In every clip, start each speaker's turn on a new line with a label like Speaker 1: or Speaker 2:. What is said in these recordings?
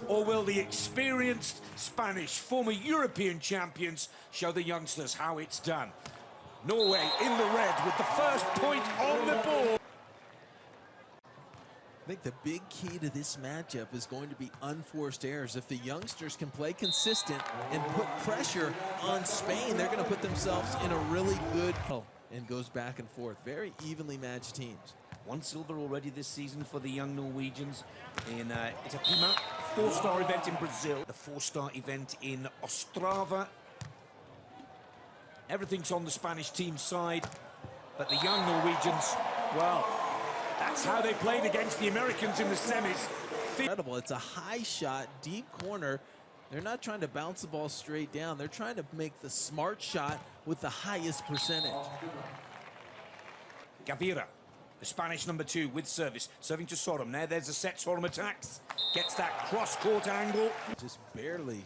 Speaker 1: Or will the experienced Spanish former European champions show the youngsters how it's done? Norway in the red with the first point on the board.
Speaker 2: I think the big key to this matchup is going to be unforced errors. If the youngsters can play consistent and put pressure on Spain, they're going to put themselves in a really good and goes back and forth. Very evenly matched teams.
Speaker 1: One silver already this season for the young Norwegians in Itapema, four-star event in Brazil, the four-star event in Ostrava. Everything's on the Spanish team side, but the young Norwegians, well, that's how they played against the Americans in the semis.
Speaker 2: Incredible. It's a high shot, deep corner. They're not trying to bounce the ball straight down. They're trying to make the smart shot with the highest percentage.
Speaker 1: Gavira, the Spanish number 2 with service, serving to Sorum. There's a set. Sorum attacks, gets that cross-court angle.
Speaker 2: Just barely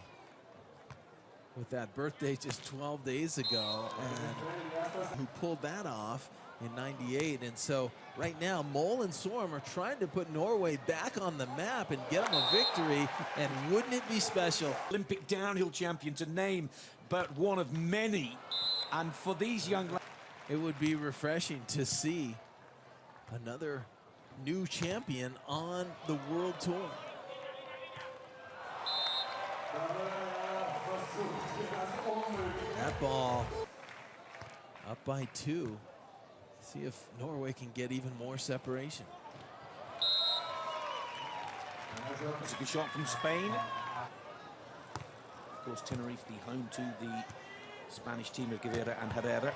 Speaker 2: with that birthday just 12 days ago, and who pulled that off in '98. And so right now Mol-Sorum are trying to put Norway back on the map and get them a victory, and wouldn't it be special?
Speaker 1: Olympic downhill champion to name but one of many, and for these young lads,
Speaker 2: it would be refreshing to see another new champion on the world tour. That ball up by 2. See if Norway can get even more separation.
Speaker 1: That's a good shot from Spain. Of course, Tenerife, the home to the Spanish team of Gavira and Herrera.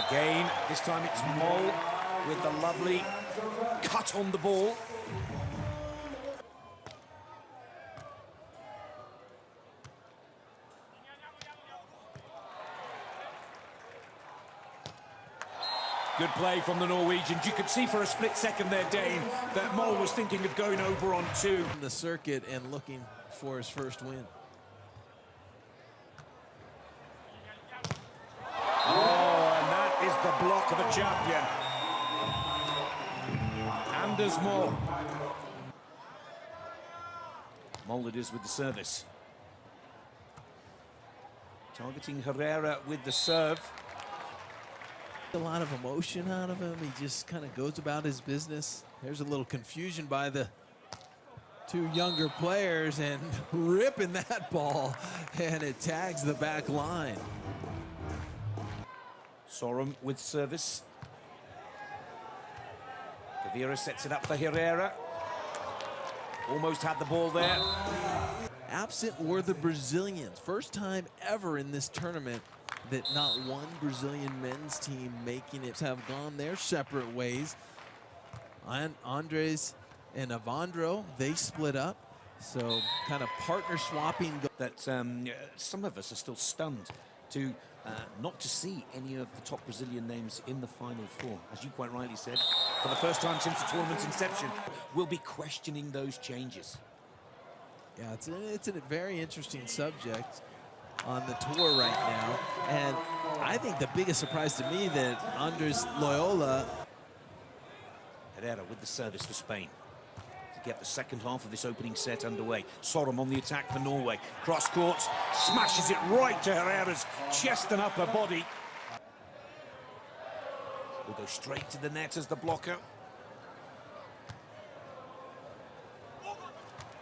Speaker 1: Again, this time it's Mol with the lovely cut on the ball. Good play from the Norwegians. You could see for a split second there, Dane, that Mol was thinking of going over on 2.
Speaker 2: On the circuit and looking for his first win.
Speaker 1: Oh, and that is the block of a champion. Anders Mol. Mol it is with the service. Targeting Herrera with the serve.
Speaker 2: A lot of emotion out of him. He just kind of goes about his business. There's a little confusion by the 2 younger players, and ripping that ball, and it tags the back line.
Speaker 1: Sorum with service. Gavira sets it up for Herrera. Almost had the ball there.
Speaker 2: Absent were the Brazilians. First time ever in this tournament that not one Brazilian men's team making it have gone their separate ways. Andres and Avandro, they split up. So kind of partner swapping.
Speaker 1: That some of us are still stunned to not to see any of the top Brazilian names in the Final Four. As you quite rightly said, for the first time since the tournament's inception, we'll be questioning those changes.
Speaker 2: Yeah, it's a very interesting subject on the tour right now, and I think the biggest surprise to me that Andres Loyola.
Speaker 1: Herrera with the service for Spain to get the second half of this opening set underway. Sorum on the attack for Norway. Cross court, smashes it right to Herrera's chest and upper body. Will go straight to the net as the blocker.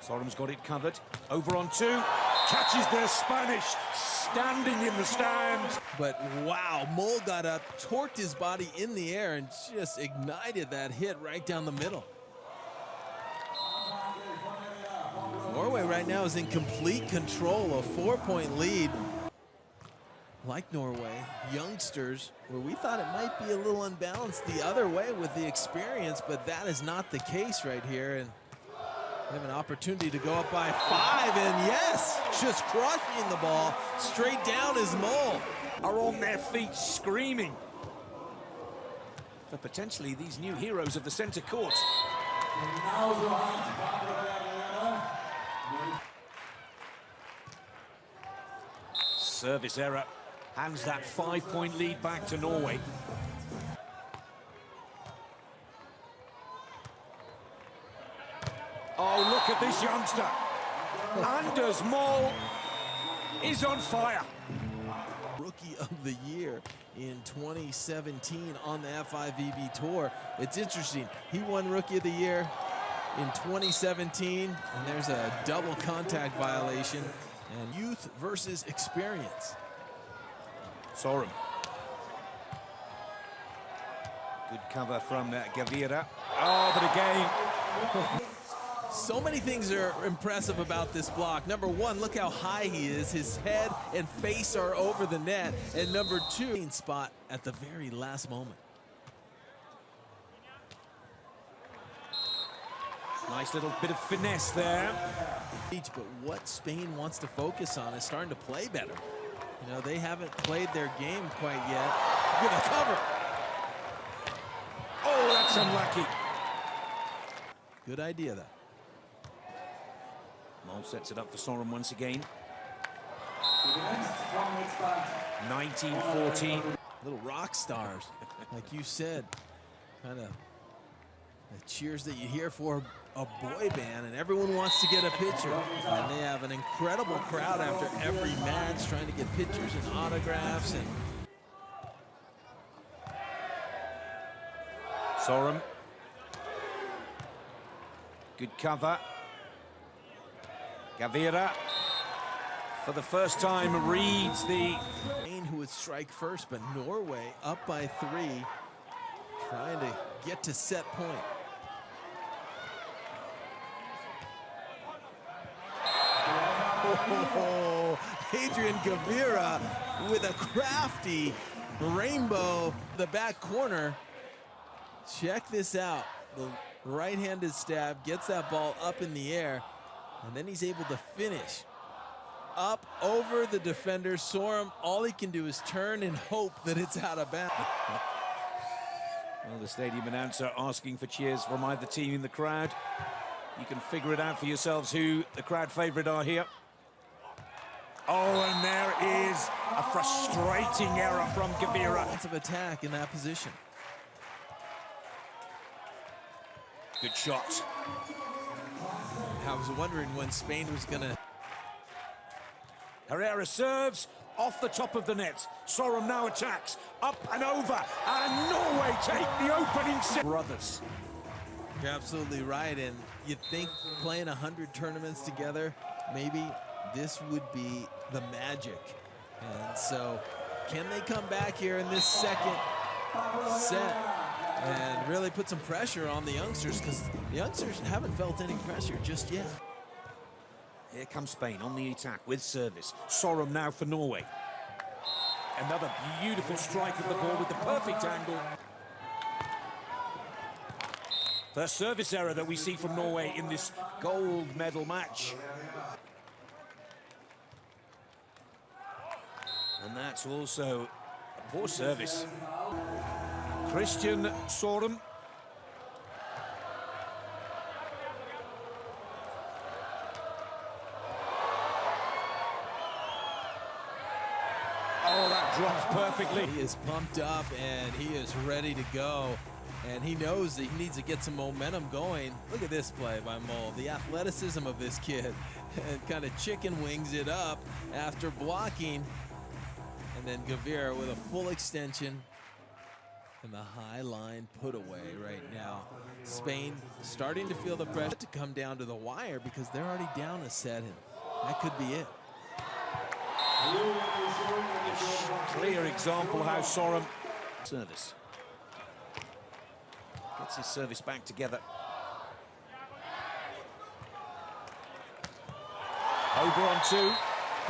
Speaker 1: Sorum's got it covered. Over on 2. Catches the Spanish standing in the stand.
Speaker 2: But wow, Mol got up, torqued his body in the air, and just ignited that hit right down the middle. Norway right now is in complete control, a 4-point lead. Like Norway, youngsters, where we thought it might be a little unbalanced the other way with the experience, but that is not the case right here. And they have an opportunity to go up by 5, and yes, just crushing the ball straight down is Mol.
Speaker 1: Are on their feet screaming for potentially these new heroes of the center court. Service error hands that 5-point lead back to Norway. Oh, look at this youngster. Anders Mol is on fire.
Speaker 2: Rookie of the Year in 2017 on the FIVB Tour. It's interesting. He won Rookie of the Year in 2017, and there's a double contact violation. And youth versus experience.
Speaker 1: Sorum. Good cover from Gavira. Oh, but again.
Speaker 2: So many things are impressive about this block. Number one, look how high he is. His head and face are over the net. And number two, spot at the very last moment.
Speaker 1: Nice little bit of finesse there.
Speaker 2: But what Spain wants to focus on is starting to play better. You know, they haven't played their game quite yet. Good cover.
Speaker 1: Oh, that's unlucky.
Speaker 2: Good idea, though.
Speaker 1: Mol sets it up for Sorum once again. 19-14.
Speaker 2: Little rock stars, like you said. Kind of the cheers that you hear for a boy band, and everyone wants to get a picture. And they have an incredible crowd after every match trying to get pictures and autographs. And
Speaker 1: Sorum. Good cover. Gavira, for the first time, reads the...
Speaker 2: Who would strike first, but Norway up by 3, trying to get to set point. Oh, Herrera-Gavira with a crafty rainbow, the back corner. Check this out. The right-handed stab gets that ball up in the air, and then he's able to finish up over the defender. Sorum, all he can do is turn and hope that it's out of bounds.
Speaker 1: Well, the stadium announcer asking for cheers from either team in the crowd. You can figure it out for yourselves who the crowd favorite are here. Oh, and there is a frustrating error from Gavira.
Speaker 2: Lots of attack in that position.
Speaker 1: Good shot.
Speaker 2: I was wondering when Spain was gonna...
Speaker 1: Herrera serves off the top of the net. Sorum now attacks, up and over, and Norway take the opening set. Brothers.
Speaker 2: You're absolutely right, and you'd think playing 100 tournaments together, maybe this would be the magic. And so, can they come back here in this second set and really put some pressure on the youngsters, because the youngsters haven't felt any pressure just yet.
Speaker 1: Here comes Spain on the attack with service. Sorum now for Norway. Another beautiful strike of the ball with the perfect angle. First service error that we see from Norway in this gold medal match. And that's also a poor service. Christian Sorum. Oh, that drops perfectly.
Speaker 2: He is pumped up and he is ready to go. And he knows that he needs to get some momentum going. Look at this play by Mol. The athleticism of this kid. And kind of chicken wings it up after blocking. And then Gavira with a full extension. And the high line put away right now. Spain starting to feel the pressure to come down to the wire because they're already down a set. And that could be it.
Speaker 1: Clear example how Sorum service. Gets his service back together. Over on 2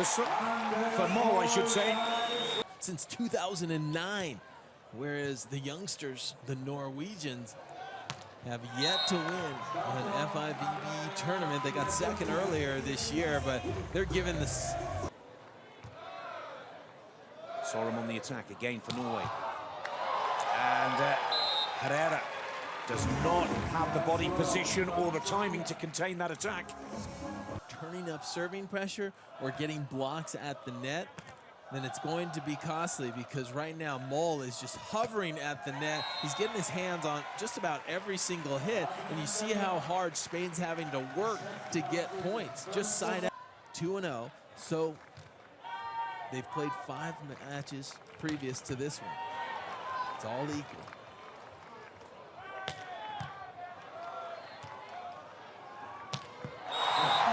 Speaker 1: for Mol, I should say.
Speaker 2: Since 2009, whereas the youngsters, the Norwegians, have yet to win an FIVB tournament. They got second earlier this year, but they're given this.
Speaker 1: Sorum on the attack again for Norway. And Herrera does not have the body position or the timing to contain that attack.
Speaker 2: Turning up serving pressure or getting blocks at the net, then it's going to be costly because right now Mol is just hovering at the net. He's getting his hands on just about every single hit, and you see how hard Spain's having to work to get points. Just side out. 2-0. So they've played 5 matches previous to this one. It's all equal.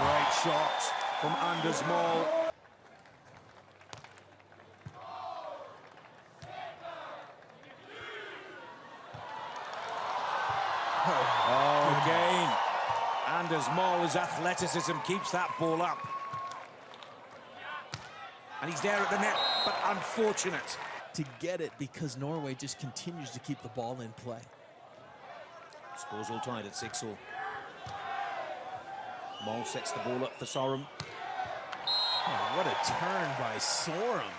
Speaker 1: Great shot from Anders Mol. Oh, again. Anders Mol's athleticism keeps that ball up. And he's there at the net, but unfortunate.
Speaker 2: To get it because Norway just continues to keep the ball in play.
Speaker 1: Scores all tied at 6-all. Mol sets the ball up for Sorum.
Speaker 2: Oh, what a turn by Sorum.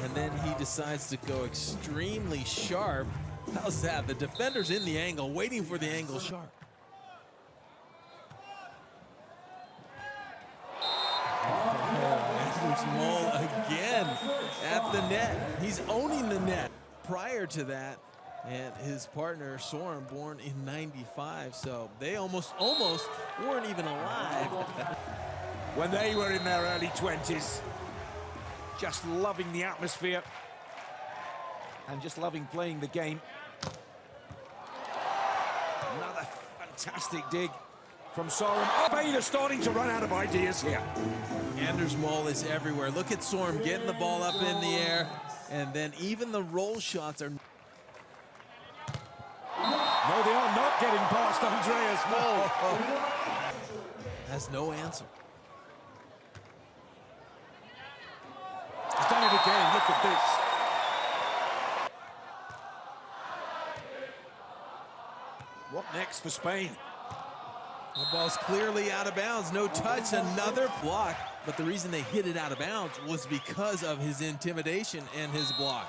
Speaker 2: And then he decides to go extremely sharp. How's that? The defender's in the angle, waiting for the angle sharp. Anders Mol again at the net. He's owning the net. Prior to that, and his partner Sorum, born in '95, so they almost weren't even alive.
Speaker 1: When they were in their early 20s, just loving the atmosphere and just loving playing the game. Another fantastic dig from Sorum. Spain are starting to run out of ideas here.
Speaker 2: Anders Mol is everywhere. Look at Sorum getting the ball up in the air, and then even the roll shots are...
Speaker 1: No, they are not getting past Andreas Mol.
Speaker 2: Has no answer.
Speaker 1: He's done it again. Look at this. What next for Spain?
Speaker 2: The ball's clearly out of bounds. No touch, another block. But the reason they hit it out of bounds was because of his intimidation and his block.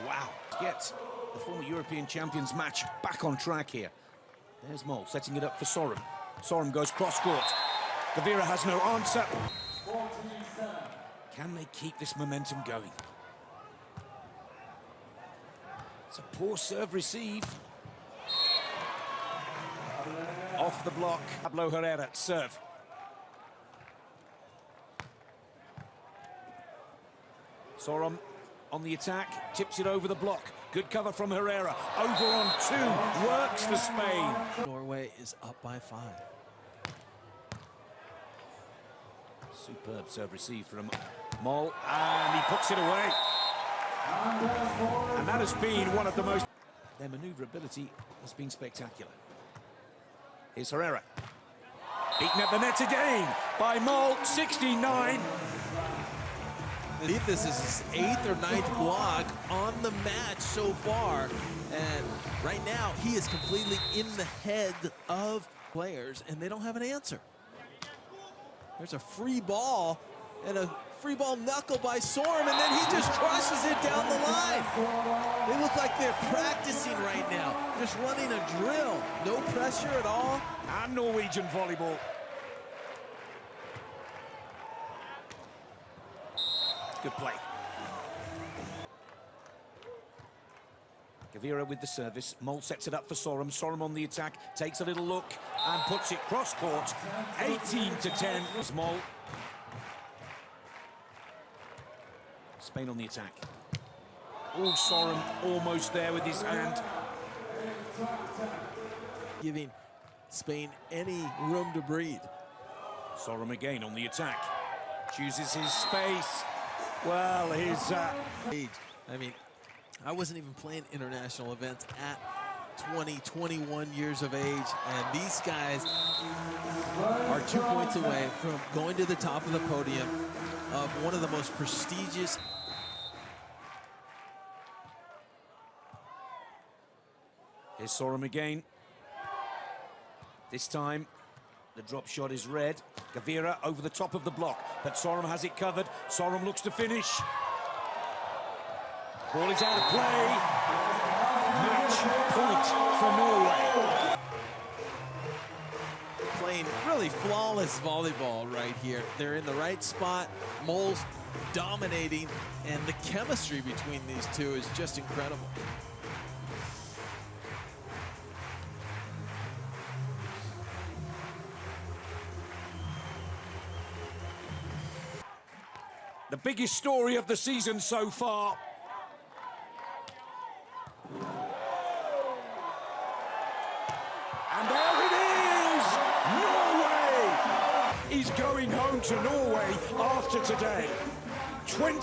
Speaker 1: Wow. Get the former European champions match back on track here. There's Mol setting it up for Sorum. Sorum goes cross-court. Gavira has no answer. Can they keep this momentum going? It's a poor serve receive. Off the block, Pablo Herrera, serve. Sorum on the attack, tips it over the block. Good cover from Herrera. Over on 2, works for Spain.
Speaker 2: Norway is up by 5.
Speaker 1: Superb serve receive from Mol, and he puts it away. And that has been one of the most... Their maneuverability has been spectacular. Here's Herrera. Beaten at the net again by Mol, 69.
Speaker 2: I believe this is his 8th or 9th block on the match so far. And right now, he is completely in the head of players, and they don't have an answer. There's a free ball, and a free ball knuckle by Sorum, and then he just crushes it down the line. They look like they're practicing right now, just running a drill. No pressure at all.
Speaker 1: And Norwegian volleyball. Good play. Gavira with the service. Mol sets it up for Sorum. Sorum on the attack, takes a little look and puts it cross-court. 18-10 was Mol. Spain on the attack. Oh, Sorum almost there with his hand.
Speaker 2: Giving Spain any room to breathe.
Speaker 1: Sorum again on the attack. Chooses his space. Well, his...
Speaker 2: age. I mean, I wasn't even playing international events at 20, 21 years of age, and these guys are 2 points away from going to the top of the podium of one of the most prestigious.
Speaker 1: Here's Sorum again. This time, the drop shot is red. Gavira over the top of the block, but Sorum has it covered. Sorum looks to finish. Ball is out of play. Match point for Norway.
Speaker 2: Playing really flawless volleyball right here. They're in the right spot. Mol's dominating, and the chemistry between these two is just incredible.
Speaker 1: The biggest story of the season so far. And there it is! Norway is going home to Norway after today. 20